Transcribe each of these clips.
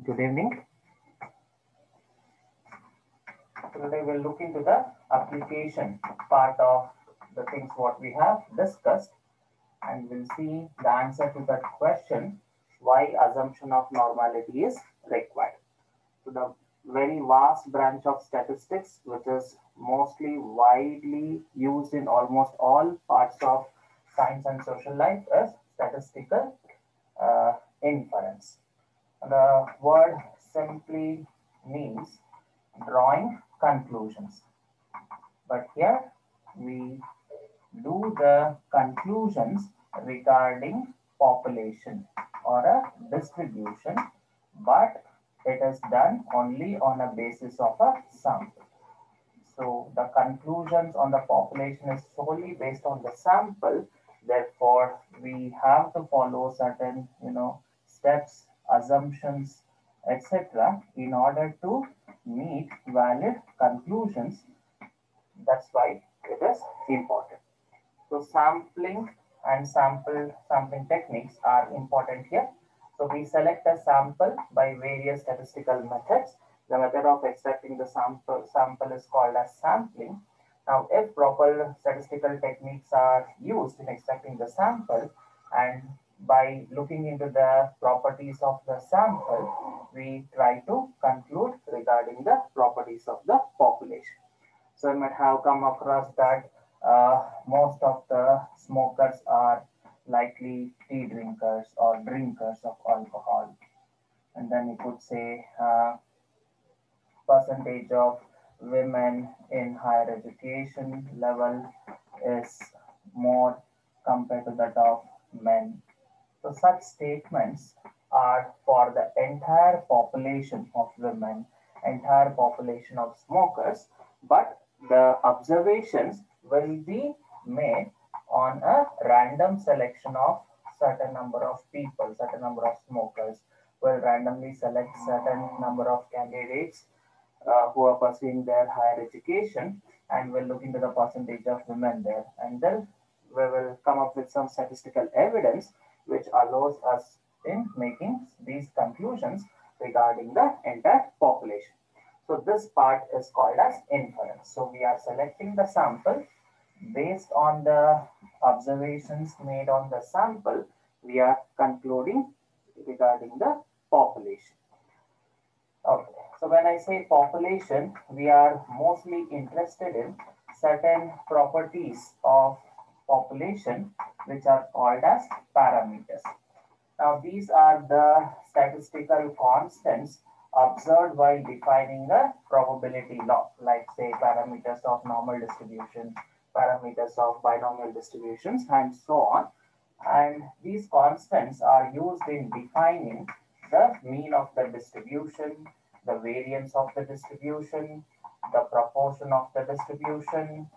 Good evening. Today we'll look into the application part of the things what we have discussed, and we'll see the answer to that question, why assumption of normality is required. So the very vast branch of statistics, which is mostly widely used in almost all parts of science and social life, is statistical inference. The word simply means drawing conclusions. But here we do the conclusions regarding population or a distribution, but it is done only on a basis of a sample. So the conclusions on the population is solely based on the sample. Therefore, we have to follow certain, steps, assumptions, etc. in order to meet valid conclusions. That's why it is important. So sampling and sampling techniques are important here. So we select a sample by various statistical methods. The method of extracting the sample is called as sampling. Now, if proper statistical techniques are used in extracting the sample, and by looking into the properties of the sample, we try to conclude regarding the properties of the population. So you might have come across that most of the smokers are likely tea drinkers or drinkers of alcohol. And then you could say percentage of women in higher education level is more compared to that of men. So such statements are for the entire population of women, entire population of smokers, but the observations will be made on a random selection of certain number of people, certain number of smokers. Will randomly select certain number of candidates who are pursuing their higher education, and we'll look into the percentage of women there, and then we will come up with some statistical evidence which allows us in making these conclusions regarding the entire population. So this part is called as inference. So we are selecting the sample based on the observations made on the sample. We are concluding regarding the population. Okay, so when I say population, we are mostly interested in certain properties of population which are called as parameters. Now, these are the statistical constants observed while defining a probability law, like say parameters of normal distribution, parameters of binomial distributions, and so on. And these constants are used in defining the mean of the distribution, the variance of the distribution, the proportion of the distribution,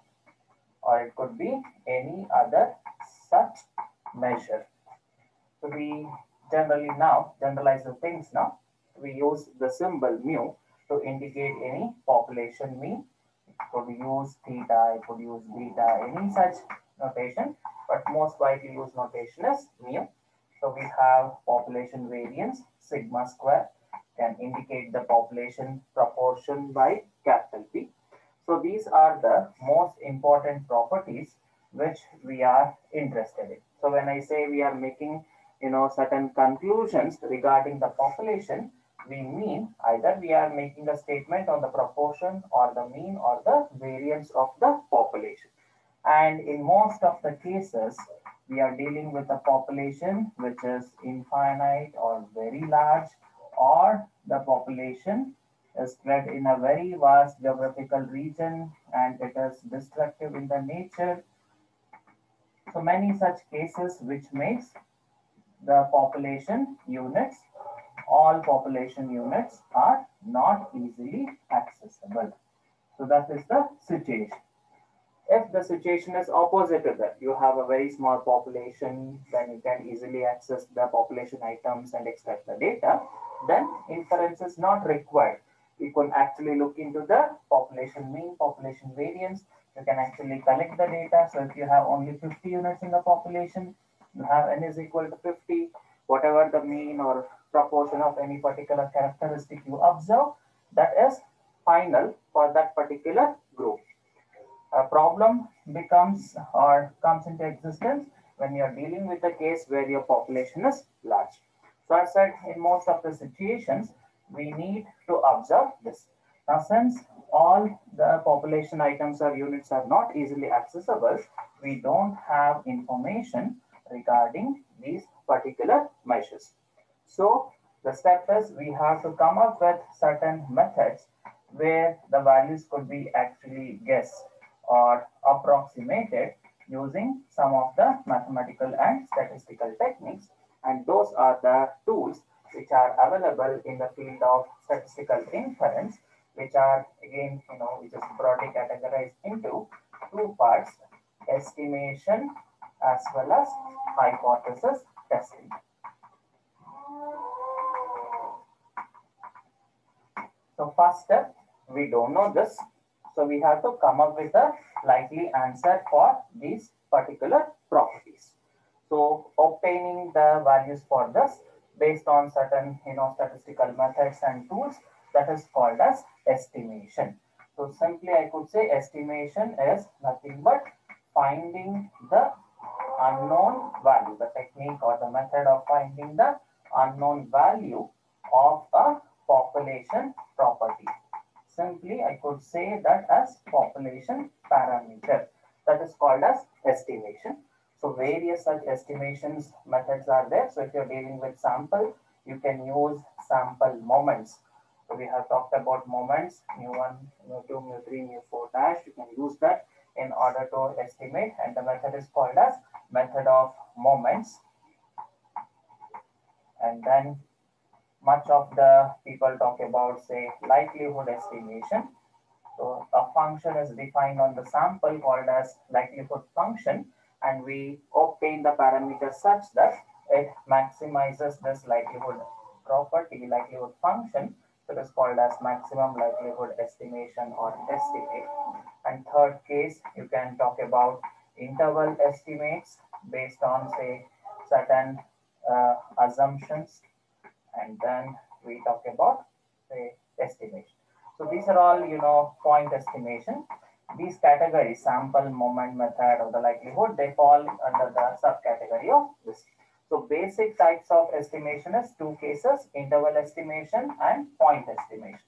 or it could be any other such measure. So we generally now generalize the things now. We use the symbol mu to indicate any population mean. It could use theta, it could use beta, any such notation, but most widely used notation is mu. So we have population variance, sigma square, can indicate the population proportion by capital P. So these are the most important properties which we are interested in. So when I say we are making certain conclusions regarding the population, we mean either we are making a statement on the proportion or the mean or the variance of the population. And in most of the cases, we are dealing with a population which is infinite or very large, or the population is spread in a very vast geographical region and it is destructive in the nature. So many such cases which makes the population units, all population units are not easily accessible. So that is the situation. If the situation is opposite to that, you have a very small population, then you can easily access the population items and extract the data, then inference is not required. You can actually look into the population mean, population variance. You can actually collect the data. So if you have only 50 units in the population, you have n is equal to 50, whatever the mean or proportion of any particular characteristic you observe that is final for that particular group. A problem becomes or comes into existence when you're dealing with a case where your population is large. So I said in most of the situations, we need to observe this. Now, since all the population items or units are not easily accessible, we don't have information regarding these particular measures. So the step is we have to come up with certain methods where the values could be actually guessed or approximated using some of the mathematical and statistical techniques. And those are the tools which are available in the field of statistical inference, which are again, which is broadly categorized into two parts: estimation as well as hypothesis testing. So first step, we don't know this. So we have to come up with a likely answer for these particular properties. So obtaining the values for this based on certain, statistical methods and tools, that is called as estimation. So simply I could say estimation is nothing but finding the unknown value, the technique or the method of finding the unknown value of a population property. Simply, I could say that as population parameter. That is called as estimation. So various such estimations methods are there. So if you're dealing with sample, you can use sample moments. So we have talked about moments, mu1, mu2, mu3, mu4 dash. You can use that in order to estimate, and the method is called as method of moments. And then much of the people talk about, say, likelihood estimation. So a function is defined on the sample called as likelihood function, and we obtain the parameter such that it maximizes this likelihood property, likelihood function. So it is called as maximum likelihood estimation or estimate. And third case, you can talk about interval estimates based on, say, certain assumptions. And then we talk about, say, estimation. So these are all, point estimation. These categories, sample, moment, method, or the likelihood, they fall under the subcategory of this. So basic types of estimation is two cases: interval estimation and point estimation.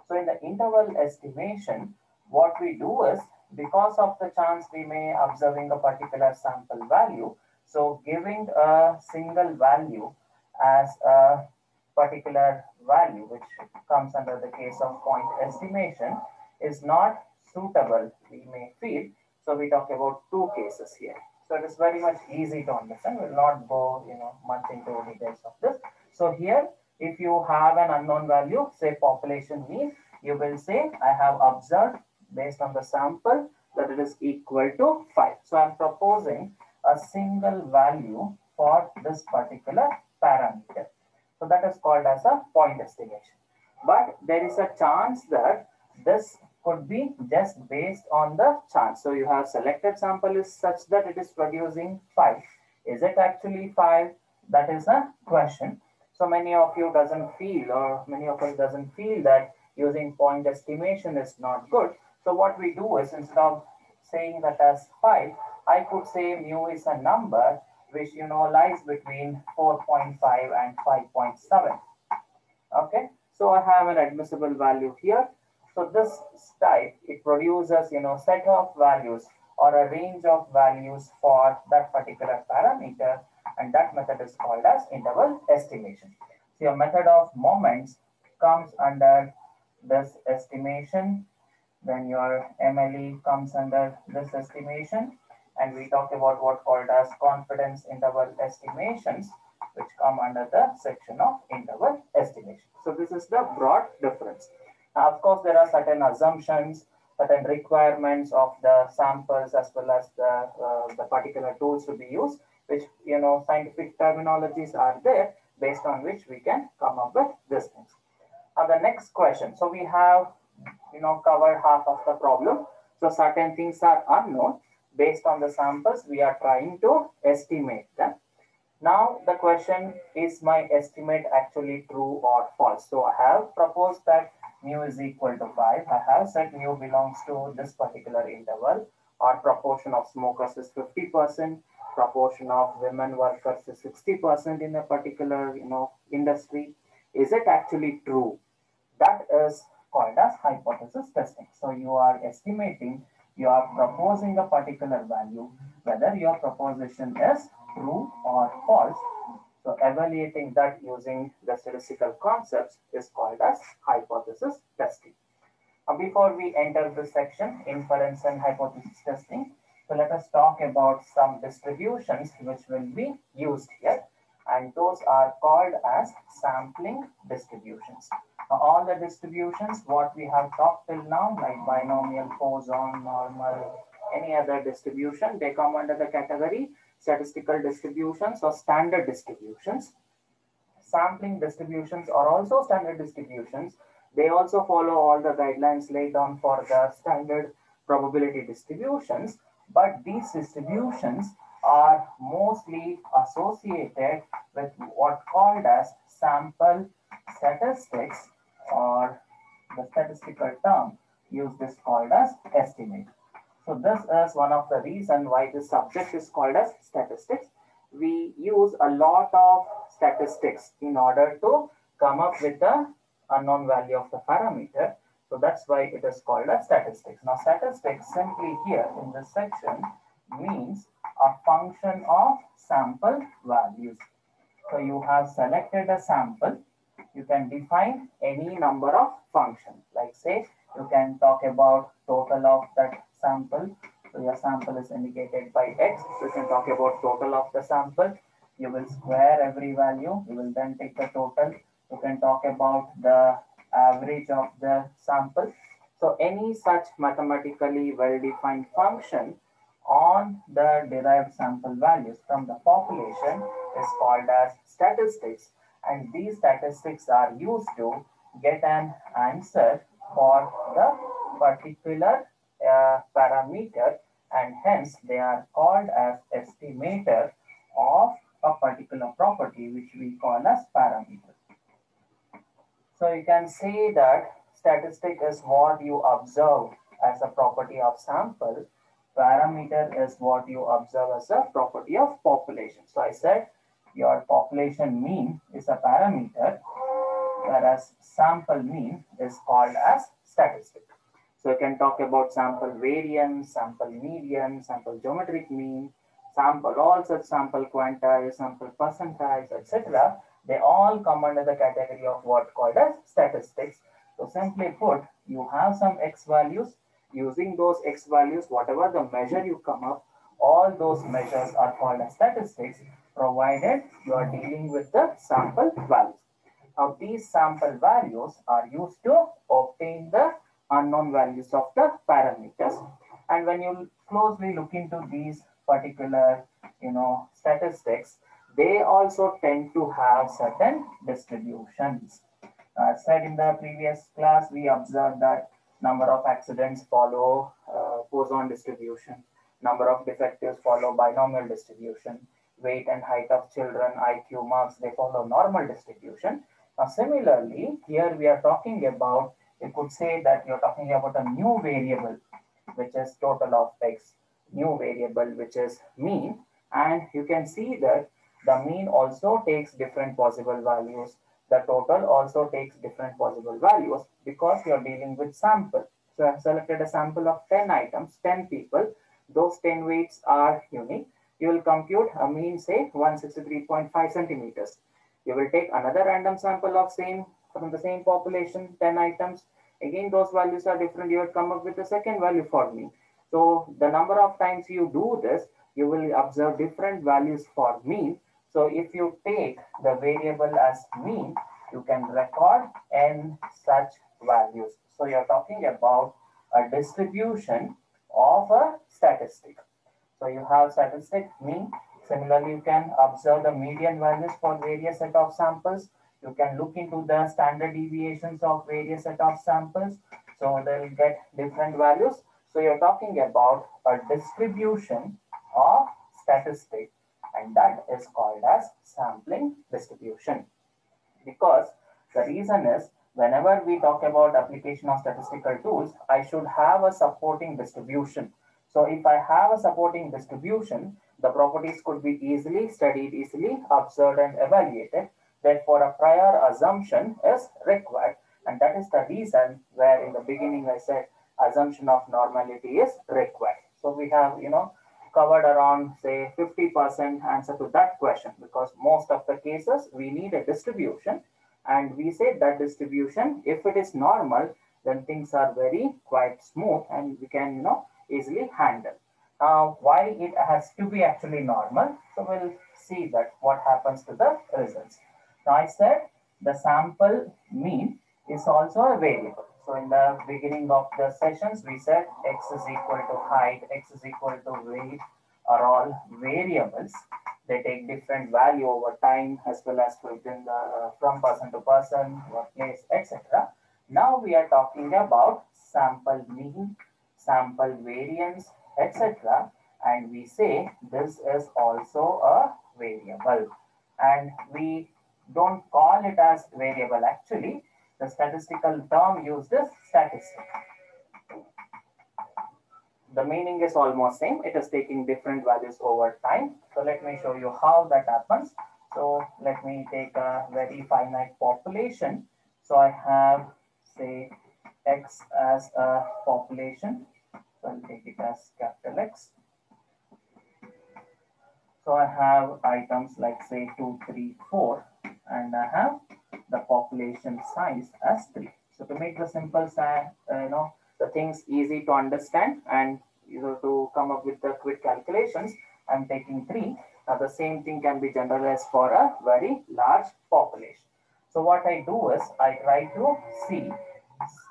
So in the interval estimation, what we do is, because of the chance we may observing a particular sample value, so giving a single value as a particular value, which comes under the case of point estimation, is not suitable, we may feel. So we talk about two cases here. So it is very much easy to understand. We'll not go, much into details of this. So here, if you have an unknown value, say population mean, you will say, I have observed based on the sample that it is equal to 5. So I'm proposing a single value for this particular parameter. So that is called as a point estimation. But there is a chance that this could be just based on the chance. So you have selected sample is such that it is producing 5. Is it actually 5? That is a question. So many of you doesn't feel, or many of us doesn't feel that using point estimation is not good. So what we do is, instead of saying that as 5, I could say mu is a number which lies between 4.5 and 5.7. Okay, so I have an admissible value here. So this type, it produces set of values or a range of values for that particular parameter, and that method is called as interval estimation. So your method of moments comes under this estimation, then your MLE comes under this estimation, and we talk about what called as confidence interval estimations, which come under the section of interval estimation. So this is the broad difference. Now, of course, there are certain assumptions, certain requirements of the samples as well as the particular tools to be used, which scientific terminologies are there based on which we can come up with these things. Now the next question. So we have covered half of the problem. So certain things are unknown. Based on the samples, we are trying to estimate them. Now the question is my estimate actually true or false? So I have proposed that mu is equal to 5. I have said mu belongs to this particular interval, or proportion of smokers is 50%, proportion of women workers is 60% in a particular industry. Is it actually true? That is called as hypothesis testing. So you are estimating, you are proposing a particular value, whether your proposition is true or false. So evaluating that using the statistical concepts is called as hypothesis testing. Before we enter this section, inference and hypothesis testing, so let us talk about some distributions which will be used here, and those are called as sampling distributions. Now, all the distributions what we have talked till now, like binomial, Poisson, normal, any other distribution, they come under the category statistical distributions or standard distributions. Sampling distributions are also standard distributions. They also follow all the guidelines laid down for the standard probability distributions, but these distributions are mostly associated with what called as sample statistics, or the statistical term used is called as estimate. So this is one of the reason why this subject is called as statistics. We use a lot of statistics in order to come up with the unknown value of the parameter. So that's why it is called as statistics. Now statistics simply here in this section means a function of sample values. So you have selected a sample, you can define any number of functions. Like say, you can talk about total of that sample. So your sample is indicated by x. So you can talk about total of the sample. You will square every value. You will then take the total. You can talk about the average of the sample. So any such mathematically well-defined function on the derived sample values from the population is called as statistics, and these statistics are used to get an answer for the particular parameter, and hence they are called as estimator of a particular property which we call as parameter. So you can say that statistic is what you observe as a property of sample. Parameter is what you observe as a property of population. So I said your population mean is a parameter, whereas sample mean is called as statistic. So you can talk about sample variance, sample median, sample geometric mean, sample all such sample quantiles, sample percentiles, etc. They all come under the category of what called as statistics. So simply put, you have some x values. Using those x values, whatever the measure you come up, all those measures are called as statistics, provided you are dealing with the sample values. Now, these sample values are used to obtain the unknown values of the parameters. And when you closely look into these particular, statistics, they also tend to have certain distributions. As said in the previous class, we observed that number of accidents follow Poisson distribution, number of defectives follow binomial distribution, weight and height of children, IQ marks, they follow normal distribution. Now, similarly, here we are talking about, you could say that you're talking about a new variable, which is total of x, new variable, which is mean. And you can see that the mean also takes different possible values. The total also takes different possible values because you're dealing with sample. So I've selected a sample of 10 items, 10 people. Those 10 weights are unique. You will compute a mean, say 163.5 centimeters. You will take another random sample of from the same population, 10 items. Again, those values are different. You will come up with a second value for mean. So the number of times you do this, you will observe different values for mean. So if you take the variable as mean, you can record n such values. So you're talking about a distribution of a statistic. So you have statistic mean. Similarly, you can observe the median values for various set of samples. You can look into the standard deviations of various set of samples. So they will get different values. So you're talking about a distribution of statistic. and that is called as sampling distribution. Because the reason is, whenever we talk about application of statistical tools, I should have a supporting distribution. So if I have a supporting distribution, the properties could be easily studied, easily observed and evaluated. Therefore, a prior assumption is required. And that is the reason where in the beginning I said assumption of normality is required. So we have, covered around say 50% answer to that question, because most of the cases we need a distribution, and we say that distribution, if it is normal, then things are very quite smooth and we can easily handle. Now why it has to be actually normal, so we'll see that what happens to the results. Now I said the sample mean is also a variable. So in the beginning of the sessions, we said x is equal to height, x is equal to weight are all variables. They take different value over time as well as within the from person to person, workplace, etc. Now we are talking about sample mean, sample variance, etc. And we say this is also a variable. And we don't call it as variable actually. The statistical term used is statistic. The meaning is almost same. It is taking different values over time. So let me show you how that happens. So let me take a very finite population. So I have say X as a population. So I'll take it as capital X. So I have items like say 2, 3, 4, and I have the population size as 3. So to make the simple the things easy to understand and to come up with the quick calculations, I'm taking 3. Now the same thing can be generalized for a very large population. So what I do is I try to see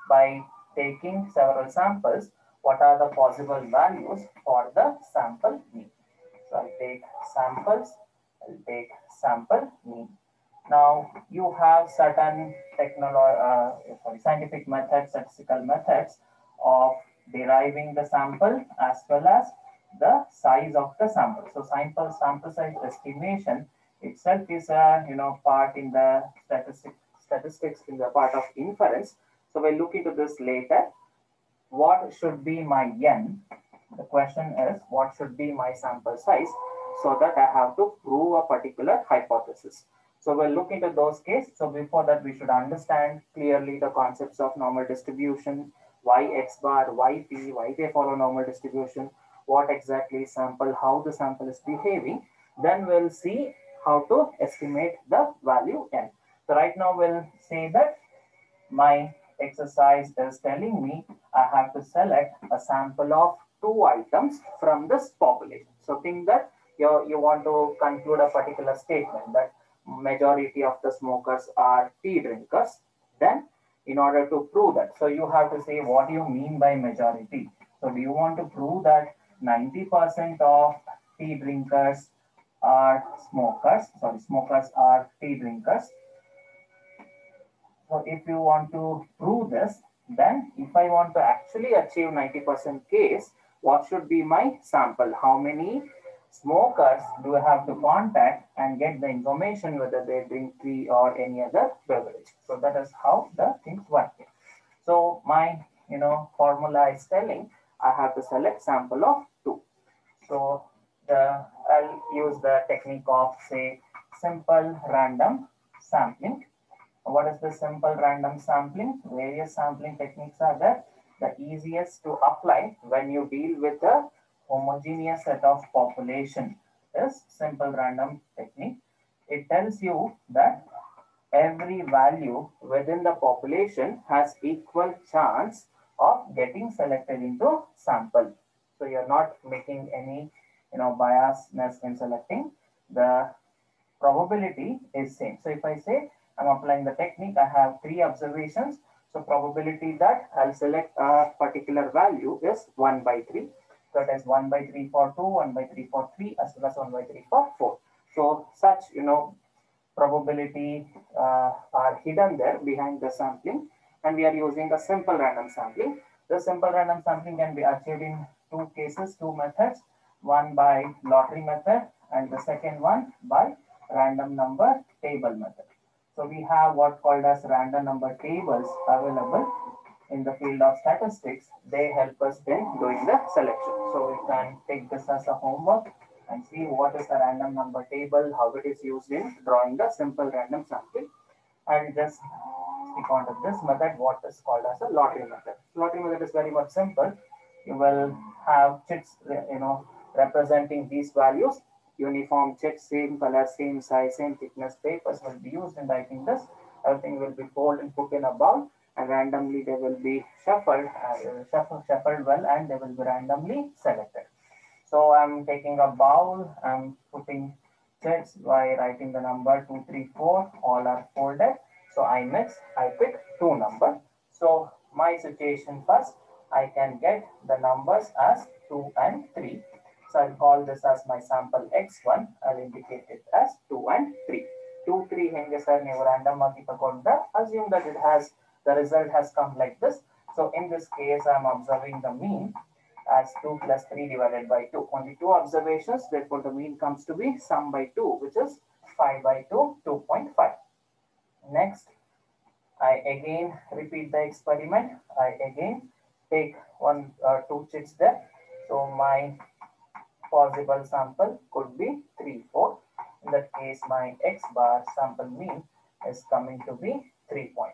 by taking several samples what are the possible values for the sample mean. So I'll take samples, I'll take sample mean. Now you have certain scientific methods, statistical methods of deriving the sample as well as the size of the sample. So sample size estimation itself is a part in the statistics in the part of inference. So we'll look into this later. What should be my n? The question is what should be my sample size so that I have to prove a particular hypothesis. So we'll look into those cases. So before that, we should understand clearly the concepts of normal distribution, why x bar, why p, why they follow normal distribution, what exactly is sample, how the sample is behaving. Then we'll see how to estimate the value n. So right now we'll say that my exercise is telling me I have to select a sample of 2 items from this population. So think that you want to conclude a particular statement that majority of the smokers are tea drinkers. Then in order to prove that, so you have to say what do you mean by majority. So do you want to prove that 90% of tea drinkers are smokers, smokers are tea drinkers. So if you want to prove this, then if I want to actually achieve 90% case, what should be my sample? How many smokers do I have to contact and get the information whether they drink tea or any other beverage? So that is how the things work. So my formula is telling I have to select sample of 2. So I'll use the technique of say simple random sampling. What is the simple random sampling? Various sampling techniques are there. The easiest to apply when you deal with a homogeneous set of population is simple random technique. It tells you that every value within the population has equal chance of getting selected into sample. So you're not making any biasness in selecting. The probability is same. So if I say I'm applying the technique, I have 3 observations. So probability that I'll select a particular value is 1 by 3. So it is 1 by 3 for 2, 1 by 3 for 3, as well as 1 by 3 for 4. So such, probability are hidden there behind the sampling. And we are using a simple random sampling. The simple random sampling can be achieved in 2 cases, 2 methods. One by lottery method and the second one by random number table method. So we have what called as random number tables available in the field of statistics. They help us in doing the selection. So we can take this as a homework and see what is the random number table, how it is used in drawing the simple random sample. And just stick on to this method, what is called as a lottery method. Lottery method is very much simple. You will have chits, representing these values. Uniform chits, same color, same size, same thickness papers will be used in writing this. Everything will be folded and put in a bowl, and randomly they will be shuffled well, and they will be randomly selected. So I'm taking a bowl, I'm putting checks by writing the number 2, 3, 4, all are folded. So I mix, I pick two numbers. So my situation first, I can get the numbers as 2 and 3. So I'll call this as my sample x1. I'll indicate it as 2 and 3. 2, 3 hinges are random. Assume that the result has come like this. So in this case, I'm observing the mean as 2 plus 3 divided by 2. Only two observations, therefore the mean comes to be sum by 2, which is 5 by 2, 2.5. Next, I again repeat the experiment. I again take two chits there. So my possible sample could be 3, 4. In that case, my x bar sample mean is coming to be 3.5.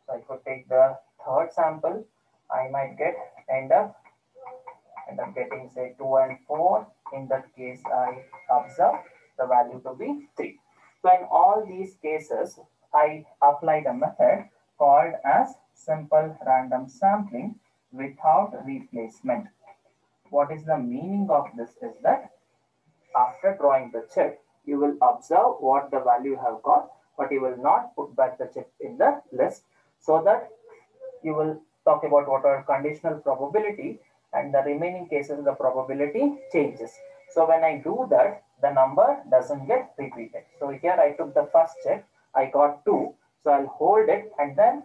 So I could take the third sample. I might end up getting say 2 and 4. In that case, I observe the value to be 3. So in all these cases, I applied a method called as simple random sampling without replacement. What is the meaning of this is that after drawing the chip, you will observe what the value you have got, but you will not put back the chip in the list, so that you will talk about what are conditional probability, and the remaining cases the probability changes. So when I do that, the number doesn't get repeated. So here I took the first check, I got 2, so I'll hold it, and then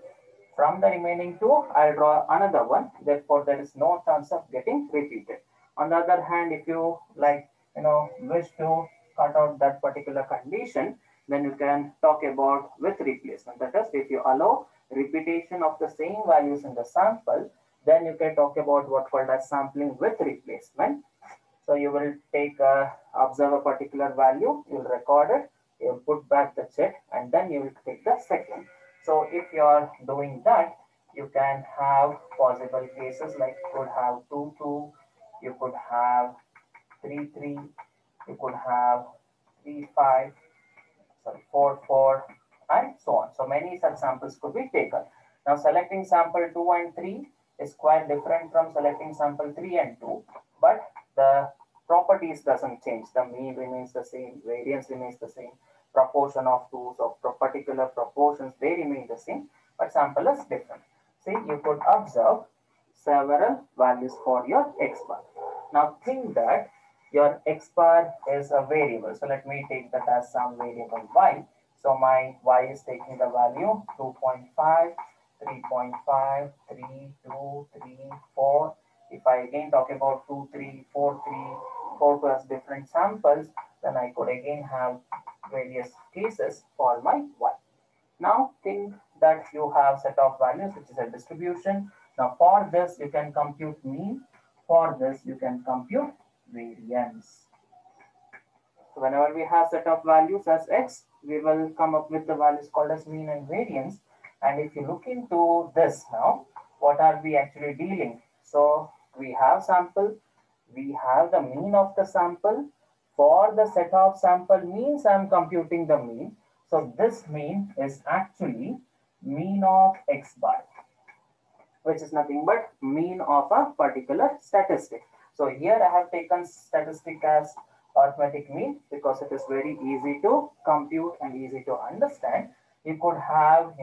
from the remaining 2, I'll draw another one. Therefore, there is no chance of getting repeated. On the other hand, if you wish to cut out that particular condition, then you can talk about with replacement. That is, if you allow repetition of the same values in the sample, then you can talk about what called as sampling with replacement. So you will observe a particular value, you will record it, you will put back the check, and then you will take the second. So if you are doing that, you can have possible cases like you could have 2, 2, you could have 3, 3, you could have 3, 5, 4, 4, and so on. So many such samples could be taken. Now selecting sample 2 and 3 is quite different from selecting sample 3 and 2, but the properties doesn't change. The mean remains the same, variance remains the same, proportion of twos or particular proportions, they remain the same, but sample is different. See, you could observe several values for your x bar. Now think that your x bar is a variable. So let me take that as some variable y. So my y is taking the value 2.5, 3.5, 3, 2, 3, 4. If I again talk about 2, 3, 4, 3, 4 plus different samples, then I could again have various cases for my y. Now think that you have set of values, which is a distribution. Now for this, you can compute mean. For this, you can compute variance. So whenever we have set of values as x, we will come up with the values called as mean and variance. And if you look into this now, what are we actually dealing? So we have sample, we have the mean of the sample. For the set of sample means, I'm computing the mean. So this mean is actually mean of x bar, which is nothing but mean of a particular statistic. So here I have taken statistic as arithmetic mean because it is very easy to compute and easy to understand. You could have,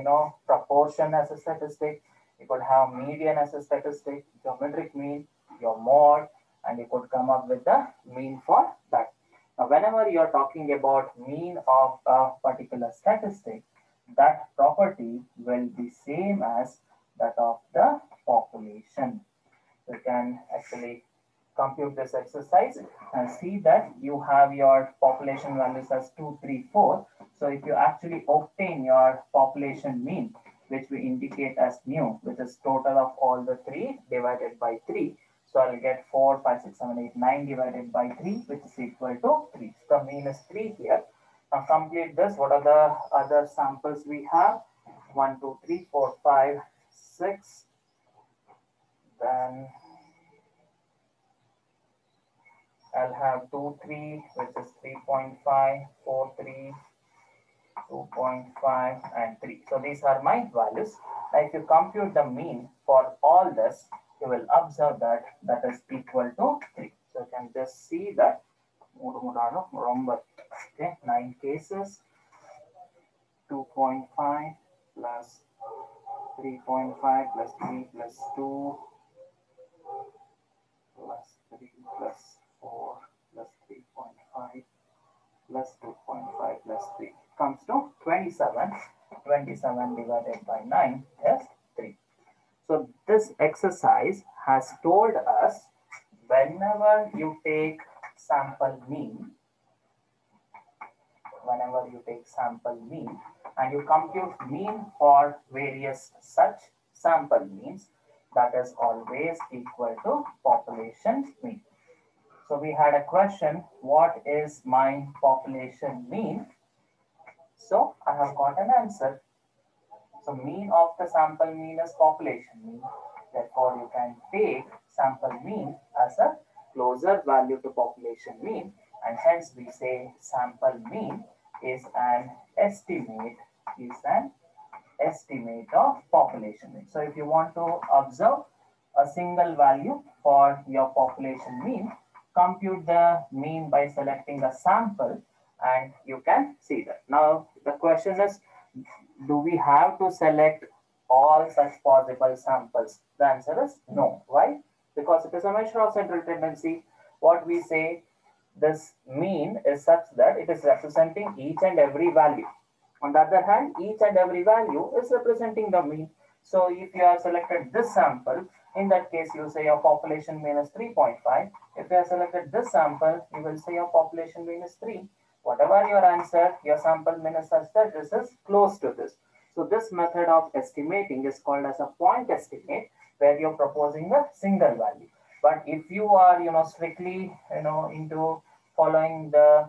proportion as a statistic. You could have median as a statistic, geometric mean, your mode, and you could come up with the mean for that. Now, whenever you are talking about mean of a particular statistic, that property will be same as that of the population. You can actually compute compute this exercise and see that you have your population values as 2, 3, 4. So if you actually obtain your population mean, which we indicate as mu, which is total of all the 3 divided by 3. So I'll get 4, 5, 6, 7, 8, 9 divided by 3, which is equal to 3. So the mean is 3 here. Now complete this. What are the other samples we have? 1, 2, 3, 4, 5, 6. Then I'll have 2, 3, which is 3.5, 4, 3, 2.5 and 3. So these are my values. Now if you compute the mean for all this, you will observe that that is equal to 3. So you can just see that. Okay, 9 cases, 2.5 plus 3.5 plus 3 plus 2 plus 3 plus 4 plus 3.5 plus 2.5 plus 3 comes to 27. 27 divided by 9 is 3. So this exercise has told us whenever you take sample mean, and you compute mean for various such sample means, that is always equal to population mean. So we had a question, what is my population mean? So I have got an answer. So mean of the sample mean is population mean. Therefore, you can take sample mean as a closer value to population mean, and hence we say sample mean is an estimate of population mean. So if you want to observe a single value for your population mean, compute the mean by selecting a sample and you can see that. Now the question is, do we have to select all such possible samples? The answer is no. Why? Because it is a measure of central tendency. What we say, this mean is such that it is representing each and every value. On the other hand, each and every value is representing the mean. So if you have selected this sample, in that case, you say your population mean is 3.5. If you have selected this sample, you will say your population mean is 3. Whatever your answer, your sample mean is such that this is close to this. So this method of estimating is called as a point estimate, where you're proposing a single value. But if you are, strictly, into following the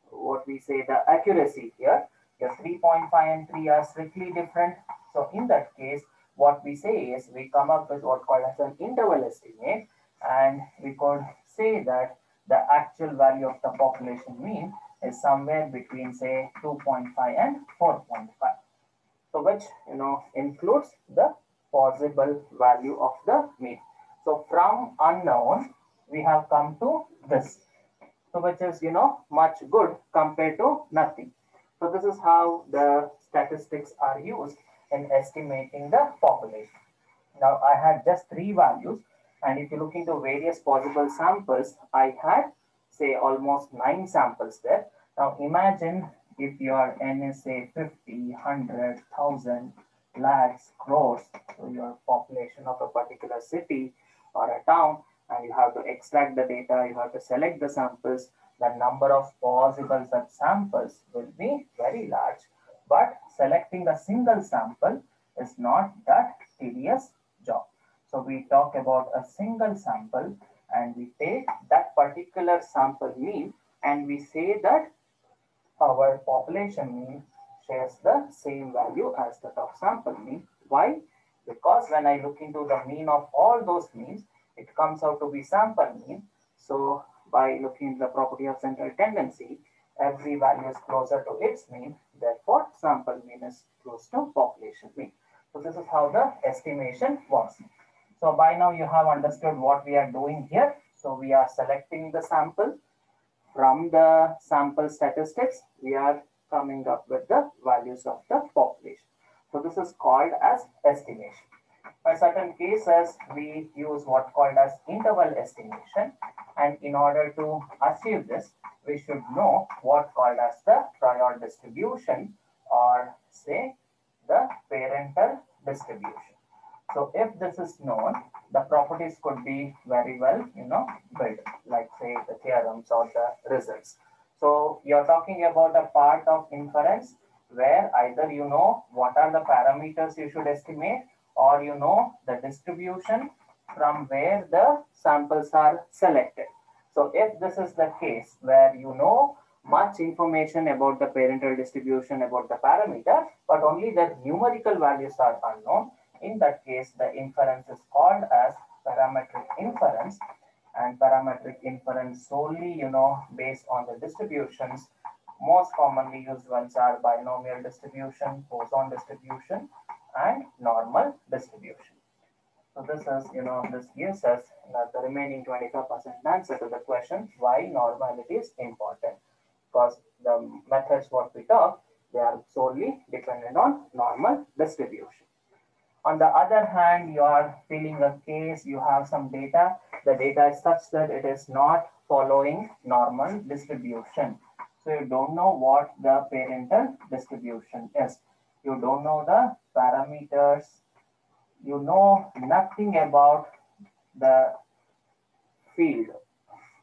what we say the accuracy here, your 3.5 and 3 are strictly different. So in that case, what we say is we come up with what called as an interval estimate, and we could say that the actual value of the population mean is somewhere between say 2.5 and 4.5. So which includes the possible value of the mean. So from unknown we have come to this. So which is much good compared to nothing. So this is how the statistics are used in estimating the population. Now I had just 3 values, and if you look into various possible samples, I had say almost 9 samples there. Now imagine if your n is say 50, 100, 1000, lakhs, crores, so your population of a particular city or a town, and you have to extract the data, you have to select the samples, the number of possible such samples will be very large. But selecting a single sample is not that tedious job. So we talk about a single sample and we take that particular sample mean and we say that our population mean shares the same value as that of sample mean. Why? Because when I look into the mean of all those means, it comes out to be sample mean. So by looking at the property of central tendency, every value is closer to its mean. Therefore, sample mean is close to population mean. So this is how the estimation works. So by now you have understood what we are doing here. So we are selecting the sample. From the sample statistics, we are coming up with the values of the population. So this is called as estimation. In certain cases, we use what called as interval estimation. And in order to achieve this, we should know what called as the prior distribution or say the parental distribution. So if this is known, the properties could be very well, built, like say the theorems or the results. So you're talking about a part of inference where either you know what are the parameters you should estimate, or you know the distribution from where the samples are selected. So if this is the case where you know much information about the parental distribution, about the parameter, but only the numerical values are unknown, in that case, the inference is called as parametric inference, and parametric inference solely, based on the distributions. Most commonly used ones are binomial distribution, Poisson distribution, and normal distribution. So this is, this gives us the remaining 25% answer to the question why normality is important. Because the methods what we talk, they are solely dependent on normal distribution. On the other hand, you are filling a case, you have some data. The data is such that it is not following normal distribution. So you don't know what the parental distribution is. You don't know the parameters. You know nothing about the field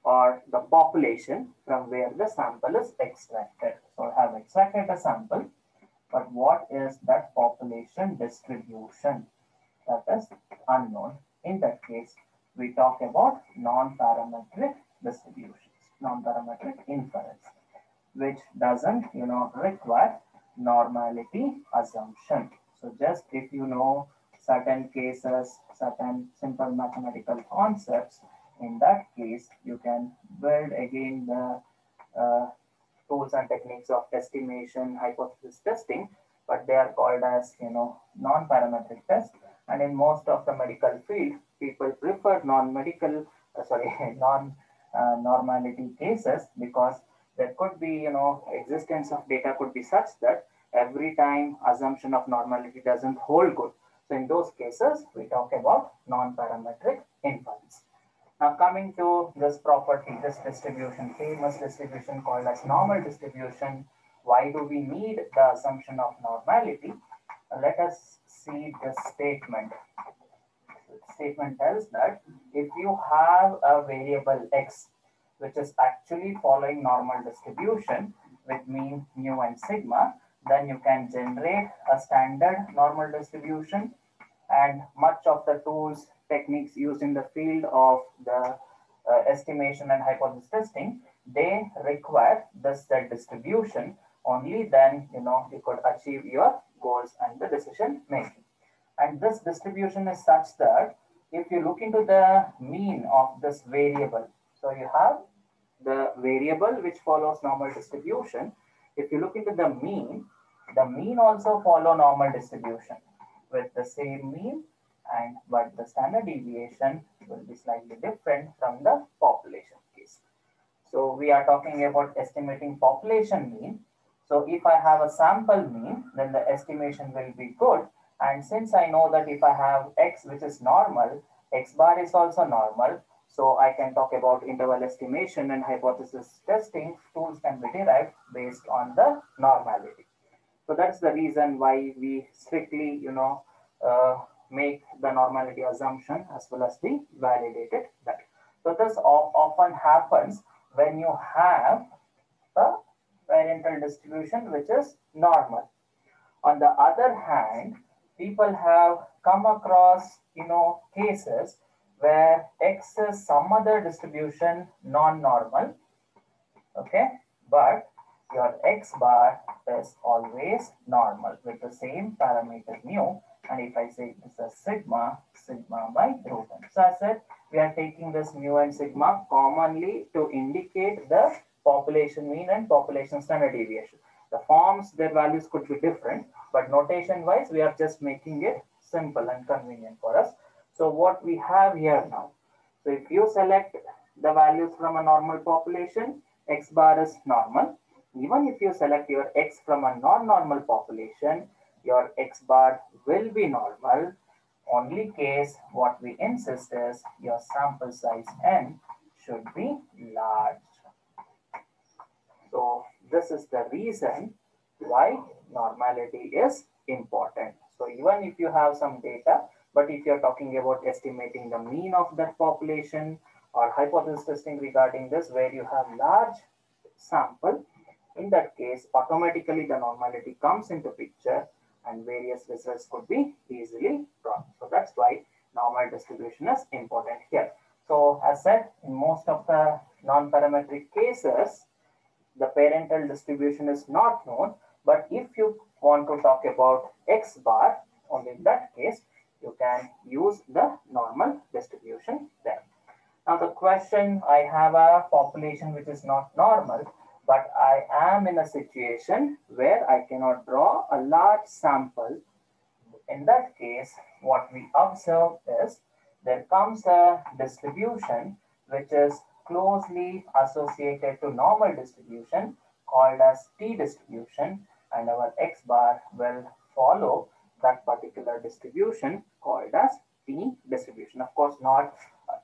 or the population from where the sample is extracted. So I have extracted a sample, but what is that population distribution? That is unknown. In that case, we talk about non-parametric distributions, non-parametric inference, which doesn't, require normality assumption. So just if you know certain cases, certain simple mathematical concepts, in that case, you can build again the tools and techniques of estimation, hypothesis testing, but they are called as, non-parametric tests. And in most of the medical field, people prefer non-medical, non-normality cases, because there could be, existence of data could be such that every time assumption of normality doesn't hold good. So in those cases, we talk about non-parametric inference. Now coming to this property, this distribution, famous distribution called as normal distribution. Why do we need the assumption of normality? Let us see the statement. The statement tells that if you have a variable x, which is actually following normal distribution with mean, mu, and sigma, then you can generate a standard normal distribution, and much of the tools, techniques used in the field of the estimation and hypothesis testing, they require this set distribution. Only then, you could achieve your goals and the decision making. And this distribution is such that if you look into the mean of this variable, so you have the variable which follows normal distribution. If you look into the mean also follow normal distribution with the same mean, but the standard deviation will be slightly different from the population case. So we are talking about estimating population mean. So if I have a sample mean, then the estimation will be good. And since I know that if I have x which is normal, x bar is also normal, so I can talk about interval estimation and hypothesis testing. Tools can be derived based on the normality. So that's the reason why we strictly, make the normality assumption as well as the validated that. So this often happens when you have a parental distribution which is normal. On the other hand, people have come across, cases where x is some other distribution non-normal, okay, but your x bar is always normal with the same parameter mu. And if I say this is sigma by root n. So I said we are taking this mu and sigma commonly to indicate the population mean and population standard deviation. The forms, their values could be different, but notation wise, we are just making it simple and convenient for us. So what we have here now, so if you select the values from a normal population, x bar is normal. Even if you select your x from a non-normal population, your x bar will be normal. Only case what we insist is your sample size n should be large. So this is the reason why normality is important. So even if you have some data, But if you're talking about estimating the mean of that population or hypothesis testing regarding this, where you have large sample, in that case, automatically the normality comes into picture and various results could be easily drawn. So that's why normal distribution is important here. So as said, in most of the non-parametric cases, the parental distribution is not known, but if you want to talk about X bar, only in that case, you can use the normal distribution there. Now the question, I have a population which is not normal, but I am in a situation where I cannot draw a large sample. In that case, what we observe is there comes a distribution which is closely associated to normal distribution called as T distribution, and our X bar will follow that particular distribution called as T distribution. Of course, not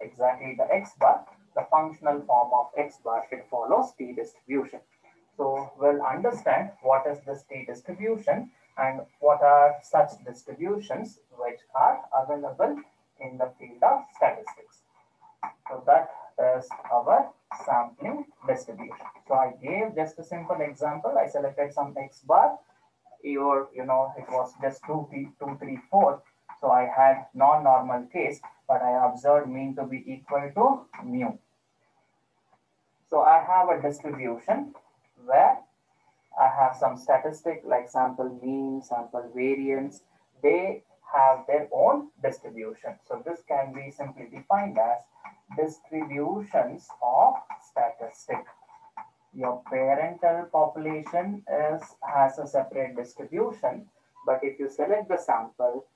exactly the X bar, the functional form of X bar, it follows T distribution. So we'll understand what is this T distribution and what are such distributions which are available in the field of statistics. So that is our sampling distribution. So I gave just a simple example. I selected some X bar. It was just 2, 3, 4. So I had non-normal case, but I observed mean to be equal to mu. So I have a distribution where I have some statistic like sample mean, sample variance. They have their own distribution. So this can be simply defined as distributions of statistic. Your parental population has a separate distribution, but if you select the sample